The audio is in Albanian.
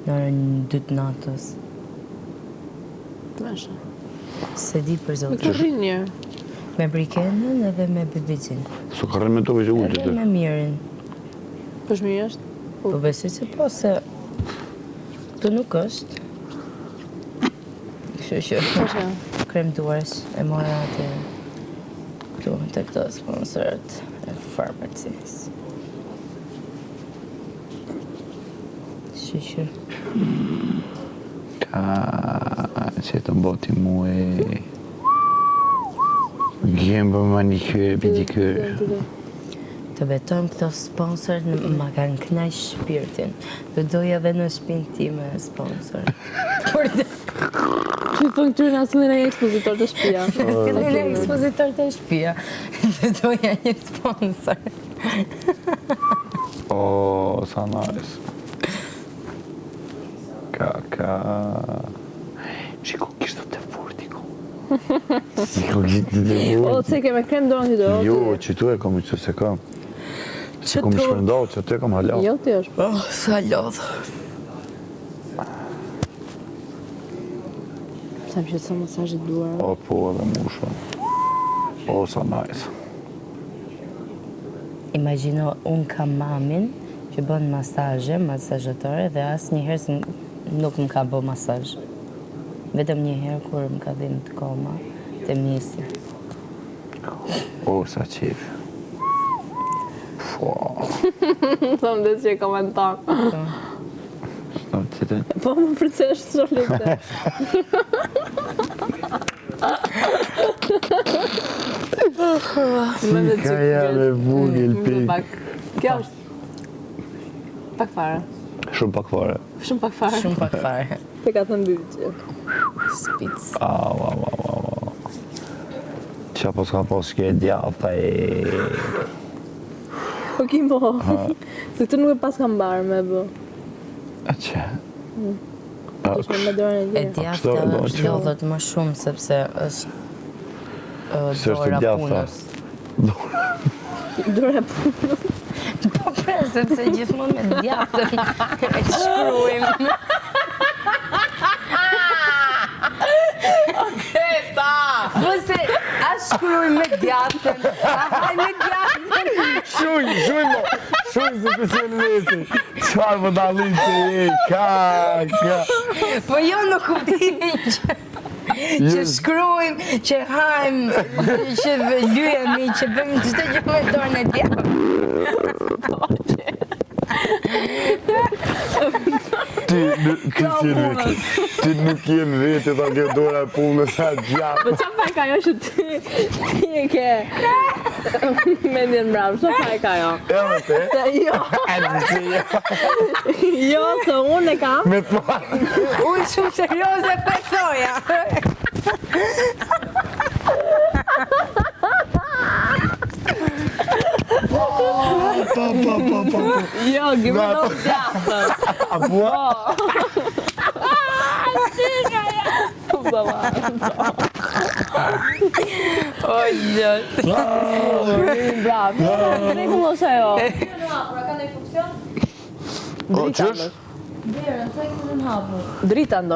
Në orën 2 të natës. Masha. Se di për Më zotë. të rrinë një. Me brikenën edhe me bibicin. Së ka rrën me to që ullë Edhe me mirin. Po shmi është? Po besoj se po, se këtu nuk është. Kështu që krem duarsh e mora atë këtu të këto sponsorët e farmacisë. Kështu që ka që të mboti muë gjemë për manikyre, pedikyre. të betojmë këto sponsorët ma kanë knaq shpirtin. Të doja dhe në shpinë time sponsor. Që të thënë këtyre në asilin e ekspozitor të shpia. Asilin e ekspozitor të shpia. Të doja një sponsor. O, sa nice. Ka... Shiko, kishtë të furtiko. Shiko, kishtë të furtiko. O, të ke me krem dorën të do? Jo, që tu e kam i që se kam. Që kom i shpërndau, që tu e kam halat. Jo, të është. Oh, sa lodhë. Sa më që të sa masajit duar. O, po, edhe mushën. O, sa nice. Imagjino, unë kam mamin që bën masazhatore dhe asë njëherë nuk më ka bë masazh. Vetëm njëherë kur më ka dhimbë të koma, të mjesi. O, sa qef. Fua. Thëmë dhe që e komentar. Shto, qëtë? Po më përcesh të sholikte. Ka jave vugil, pik. Kjo është pak fare. Shumë pak fare. Shumë pak fare. Shumë pak fare. Te ka të mbyqë. Spic. Au. Qa po s'ka po s'ke djata e... Po ki mo. Se këtë nuk e pas kam barë me bë. A që? Kish me dorën e E tjera. djafta është lodhët më shumë sepse është dora punës. Dora punës. Po pre, sepse gjithmonë me djaftën e shkruajmë. Po se a shkruaj me djathën, a haj me djathën. Shumë se specialisti. Qarë më dalin që e, ka. Po jo në kuptimin që shkruajmë, që hajmë, që lyhemi, që bëjmë çdo gjë me dorën e djathtë. Ti nuk jem vete ta ke dora e punës sa gjatë. Po qa faj ka jo që ti e ke mendjen mbrap, qa faj ka jo? E me te? Se jo. Jo, se unë e kam. Me të ma. Unë shumë serioze përtoja. Jo, gjime në djathën. A bua? O, gjëtë. Bravo. Regullo se jo. O, qësh? Drita ndo.